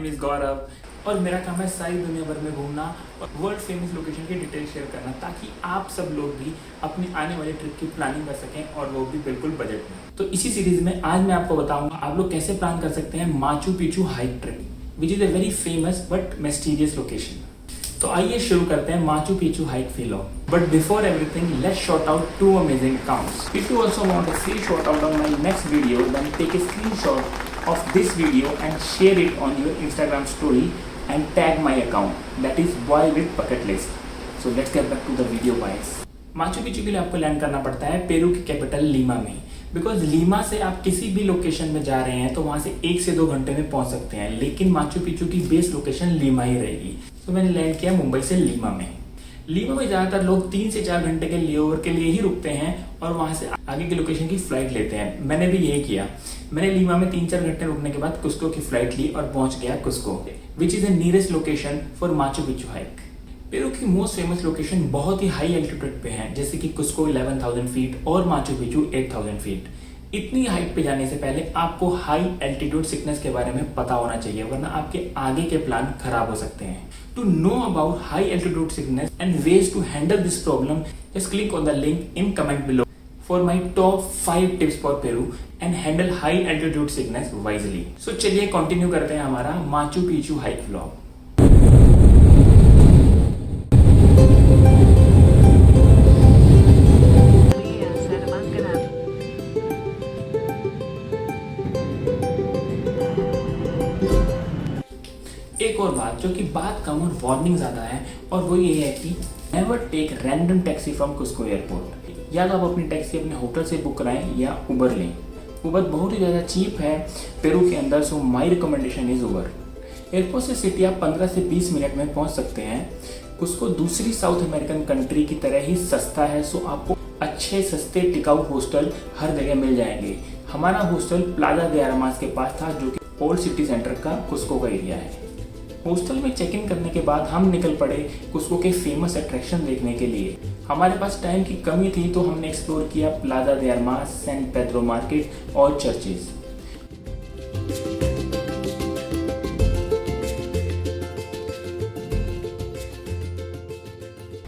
Is गौरव और मेरा काम है सारी दुनिया भर में घूमना और वर्ल्ड फेमस लोकेशन की डिटेल शेयर करना ताकि आप सब लोग भी अपनी आने वाली ट्रिप की प्लानिंग कर सकें और वो भी बिल्कुल बजट में। तो इसी सीरीज में आज मैं आपको बताऊंगा आप लोग कैसे प्लान कर सकते हैं Machu Picchu hike trip which is a very famous but mysterious location. तो आइए शुरू करते हैं Machu Picchu hike vlog. But before everything let's shout out two amazing accounts. If you also want a free shout out on my next video, then take a screenshot of this video and share it on your Instagram story and tag my account, that is Boy with Bucket List. So let's get back to the video guys. Machu Picchu के लिए आपको land करना पड़ता है Peru की capital Lima में, because Lima से आप किसी भी लोकेशन में जा रहे हैं तो वहां से 1 से 2 घंटे में पहुंच सकते हैं, लेकिन माचू पिचू की बेस लोकेशन लीमा ही रहेगी। तो मैंने लैंड किया मुंबई से लीमा में। लीमा में ज्यादातर लोग 3 से 4 घंटे के लेओवर के लिए ही रुकते हैं और वहां से आगे की लोकेशन की फ्लाइट लेते हैं। मैंने भी यही किया। मैंने लीमा में 3-4 घंटे रुकने के बाद कुस्को की फ्लाइट ली और पहुंच गया कुस्को, which is the nearest location for Machu Picchu hike. Peru की मोस्ट फेमस लोकेशन बहुत ही हाई एल्टीट्यूड पे है, जैसे कि कुस्को 11,000 फीट और माचू पिचू 8,000 फीट। इतनी हाइट पे जाने से पहले आपको हाई एल्टीट्यूड सिकनेस के बारे में पता होना चाहिए, वरना आपके आगे के प्लान खराब हो सकते हैं। To know about high altitude sickness and ways to handle this problem, just click on the link in comment below for my top 5 tips for Peru and handle high altitude sickness wisely. So चलिए continue करते हैं हमारा Machu Picchu hike vlog. एक और बात जो कि बात कम और वार्निंग ज्यादा है, और वो ये है कि never take random taxi from Cusco airport. या तो आप अपनी टैक्सी अपने होटल से बुक कराएं या उबर लें। उबर बहुत ही ज़्यादा चीप है पेरू के अंदर, so my recommendation is Uber. Airport से सिटी आप 15 से 20 मिनट में पहुंच सकते हैं। कुस्को दूसरी साउथ अमेरिकन कंट्री की तरह ही सस्ता है, सो आपको अच्छे सस्ते टिकाऊ हॉस्टल हर जगह मिल जाएंगे। हमारा हॉस्टल प्लाजा दे आरामास के पास था, जो कि ओल्ड सिटी सेंटर का कुस्को का एरिया है। हॉस्टल में चेक इन करने के बाद हम निकल पड़े कुस्को के फेमस अट्रैक्शन देखने के लिए। हमारे पास टाइम की कमी थी तो हमने एक्सप्लोर किया प्लाजा दे आरामास, सैन पेड्रो मार्केट और चर्चेज।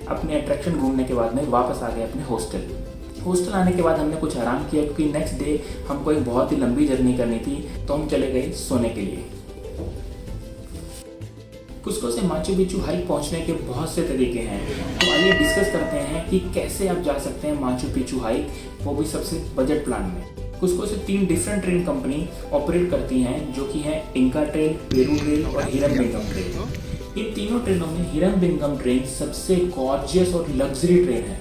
अपने अट्रैक्शन घूमने के बाद में वापस आ गए अपने हॉस्टल आने के बाद हमने कुछ आराम किया, क्योंकि नेक्स्ट डे हमको एक बहुत ही लंबी जर्नी करनी थी, तो हम चले गए सोने के लिए। कुस्को से माचू पिचू हाइक पहुंचने के बहुत से तरीके हैं, तो आइए डिस्कस करते हैं कि कैसे आप जा सकते हैं माचू पिचू हाइक, वो भी सबसे बजट प्लान में। कुस्को से 3 डिफरेंट ट्रेन कंपनी ऑपरेट करती हैं, जो कि हैं इंका ट्रेन, पेरू ट्रेन और हिरमबिंगम ट्रेन। इन तीनों ट्रेनों में हिरमबिंगम ट्रेन सबसे गॉर्जियस और लग्जरी ट्रेन है।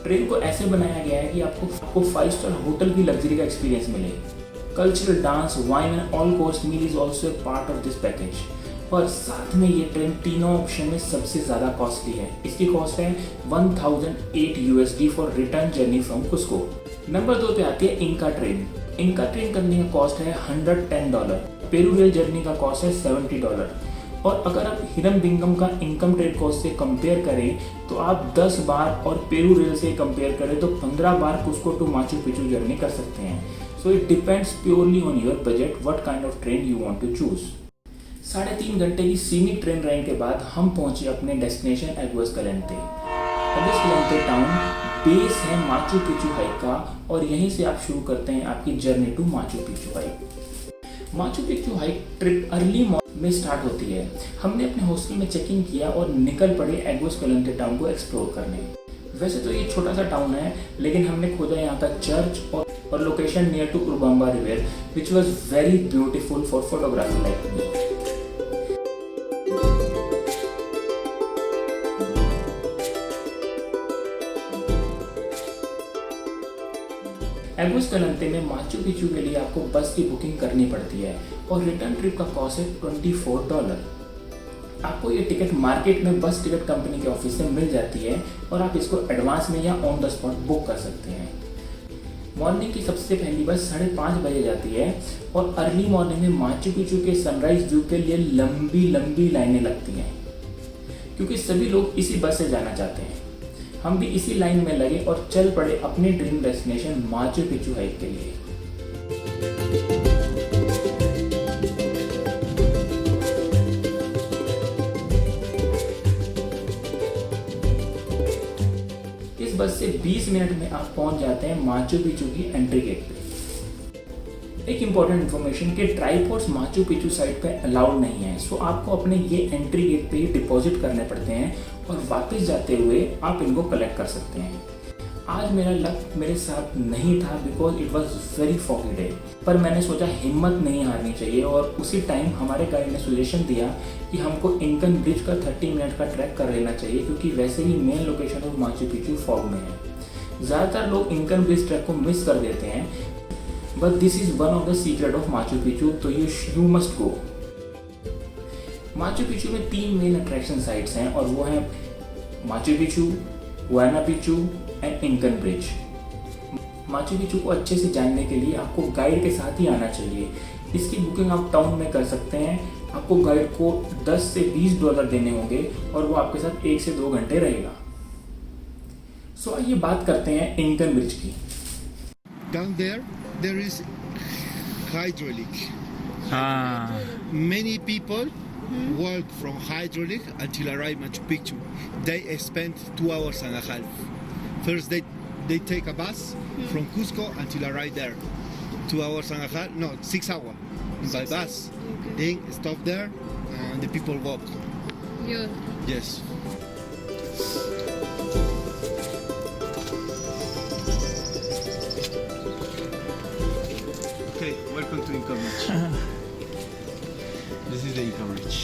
ट्रेन को ऐसे बनाया गया है कि आपको 5 स्टार होटल की लग्जरी का एक्सपीरियंस मिले। Cultural dance, wine and all course meal is also part of this package. और साथ में ये ट्रेन तीनों ऑप्शन में सबसे ज़्यादा कॉस्टली है। इसकी कॉस्ट है $1,008 for return journey from कुस्को। Number 2 पे आती है इंका ट्रेन। इंका ट्रेन करने का कॉस्ट है $110। पेरू रेल जर्नी का कॉस्ट है $70। और अगर आप हिरमबिंगम का इनकम ट्रेन कॉस्ट से कंपेयर करें तो आप 10 बार, और पेरू रेल से कंपेयर करें तो 15 बार Cusco to Machu Picchu journey कर सकते हैं। So it depends purely on your budget what kind of train you want to choose. 3.5 घंटे की सीमित ट्रेन राइड के बाद हम पहुंचे अपने destination Aguas Calientes. Aguas Calientes town base है माचू पिचू हाइक का, और यहीं से आप शुरू करते हैं आपकी journey to Machu Picchu hike. Machu Picchu hike trip early morning में स्टार्ट होती है। हमने अपने हॉस्टल में चेक इन किया और निकल पड़े एग्वासकैलिंते टाउन को एक्सप्लोर करने। वैसे तो ये छोटा सा टाउन है, लेकिन हमने खोजा यहाँ का चर्च और location near to Urubamba river, which was very beautiful for photography like me. Aguas Calientes में माचू पिचू के लिए आपको बस की बुकिंग करनी पड़ती है, और रिटर्न ट्रिप का कॉस्ट है $24। आपको ये टिकट मार्केट में बस टिकट कंपनी के ऑफिस से मिल जाती है, और आप इसको एडवांस में या ऑन द स्पॉट बुक कर सकते हैं। मॉर्निंग की सबसे पहली बस 5:30 बजे जाती है, और अर्ली मॉर्निंग में माचू पिचू के सनराइज व्यू के लिए लंबी लाइनें लगती हैं, क्योंकि सभी लोग इसी बस से जाना चाहते हैं। हम भी इसी लाइन में लगे और चल पड़े अपने dream destination Machu Picchu hike के लिए। बस से 20 मिनट में आप पहुंच जाते हैं माचू पिचू की एंट्री गेट पे। एक इम्पॉर्टेंट इन्फॉर्मेशन कि ट्राइपॉड्स माचू पिचू साइट पे अलाउड नहीं है, सो आपको अपने ये एंट्री गेट पे ही डिपॉजिट करने पड़ते हैं और वापस जाते हुए आप इनको कलेक्ट कर सकते हैं। आज मेरा लक मेरे साथ नहीं था because it was very foggy day, पर मैंने सोचा हिम्मत नहीं हारनी चाहिए और उसी टाइम हमारे गाइड ने सजेशन दिया कि हमको इंकन ब्रिज का 30 मिनट का ट्रैक कर लेना चाहिए क्योंकि वैसे ही main location of Machu Picchu fog में है। ज़्यादातर लोग इंकन ब्रिज ट्रैक को मिस कर देते हैं, but this is one of the secret of Machu Picchu, तो you must go. Machu Picchu में 3 मेन अट्रैक्शन साइट्स हैं और वो हैं Machu Picchu, Huayna Picchu and Incan bridge. Machu Picchu को अच्छे से जानने के लिए आपको गाइड के साथ ही आना चाहिए। इसकी बुकिंग आप टाउन में कर सकते हैं। आपको गाइड को 10 से $20 देने होंगे और वो आपके साथ 1 से 2 घंटे रहेगा। सो आइए बात करते हैं इंकन ब्रिज की। Down there is hydraulic. Many people walk from hydraulic until arrive Machu Picchu. They spend 2 hours and a half. First they take a bus from Cusco until arrive there. 2 hours and a half, no, 6 hours by bus. Okay. Then stop there and the people walk. Yeah. Yes. Okay, welcome to Inca Bridge. This is the Inca Bridge.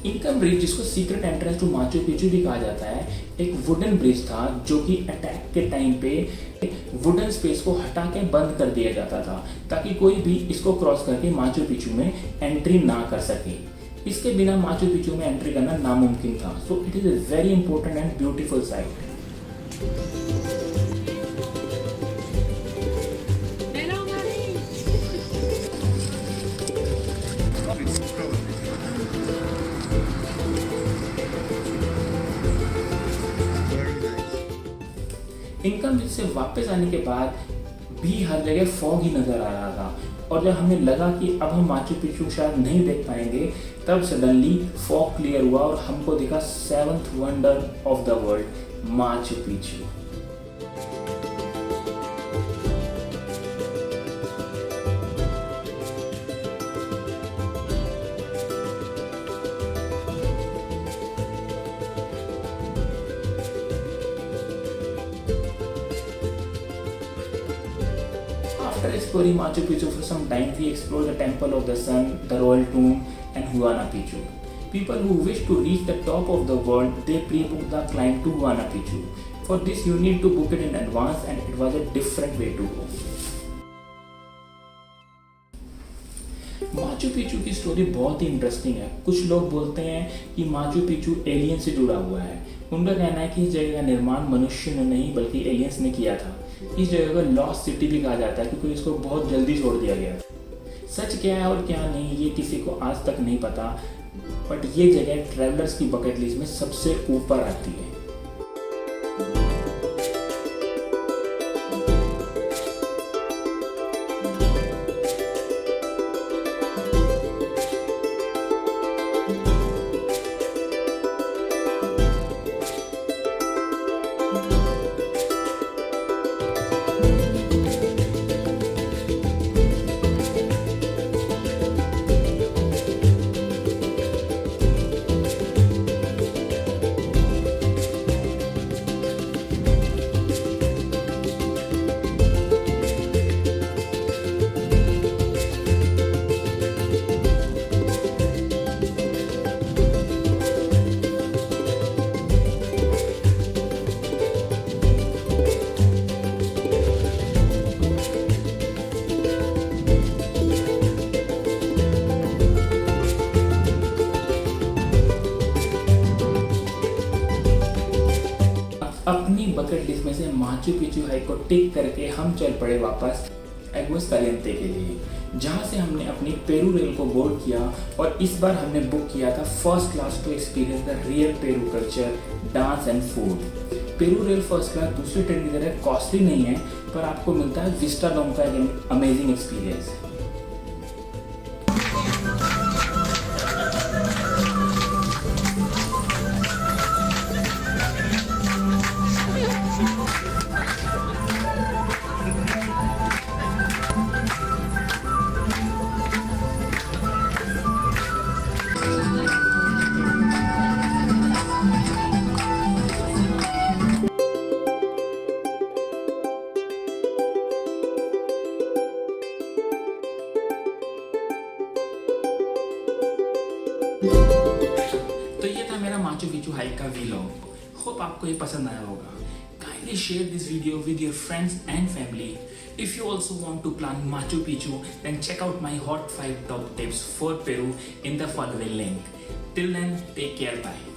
Incan bridge, जिसको secret entrance to Machu Picchu भी कहा जाता है, एक wooden bridge था जो कि attack के टाइम पे वुडन स्पेस को हटा के बंद कर दिया जाता था ताकि कोई भी इसको क्रॉस करके माचू पिचू में एंट्री ना कर सके। इसके बिना माचू पिचू में एंट्री करना नामुमकिन था। So it is a very important and beautiful sight. इंकन bridge से वापस आने के बाद भी हर जगह फॉग ही नजर आ रहा था और जब हमें लगा कि अब हम माचू पिचू शायद नहीं देख पाएंगे, तब सडनली फॉग क्लियर हुआ और हमको दिखा 7th wonder of the world, Machu Picchu. After exploring Machu Picchu for some time, we explored the Temple of the Sun, the Royal Tomb, and Huayna Picchu. People who wish to reach the top of the world, they pre-book the climb to Huayna Picchu. For this, you need to book it in advance, and it was a different way to go. Machu Picchu की story बहुत ही interesting है। कुछ लोग बोलते हैं कि Machu Picchu alien से जुड़ा हुआ है। उनका कहना है कि इस जगह का निर्माण मनुष्य ने नहीं बल्कि एलियंस ने किया था। इस जगह को लॉस्ट सिटी भी कहा जाता है क्योंकि इसको बहुत जल्दी छोड़ दिया गया। सच क्या है और क्या नहीं ये किसी को आज तक नहीं पता, बट ये जगह ट्रैवलर्स की बकेट लिस्ट में सबसे ऊपर आती है। अपनी बकेट लिस्ट में से माचू पिचू हाइक को टिक करके हम चल पड़े वापस एगुस कैलिएंटे के लिए, जहां से हमने अपनी पेरू रेल को बोर्ड किया और इस बार हमने बुक किया था first class to experience the real Peru culture, dance and food. Peru rail first class दूसरी ट्रेन की तरह कॉस्टली नहीं है, पर आपको मिलता है विस्टाडोम का एक अमेजिंग एक्सपीरियंस। तो ये था मेरा माचू पिचू हाइक का वीलॉग। होप आपको ये पसंद आया होगा। Kindly share this video with your friends and family. If you also want to plan Machu Picchu, then check out my hot 5 top tips for Peru in the following link. Till then, take care, bye.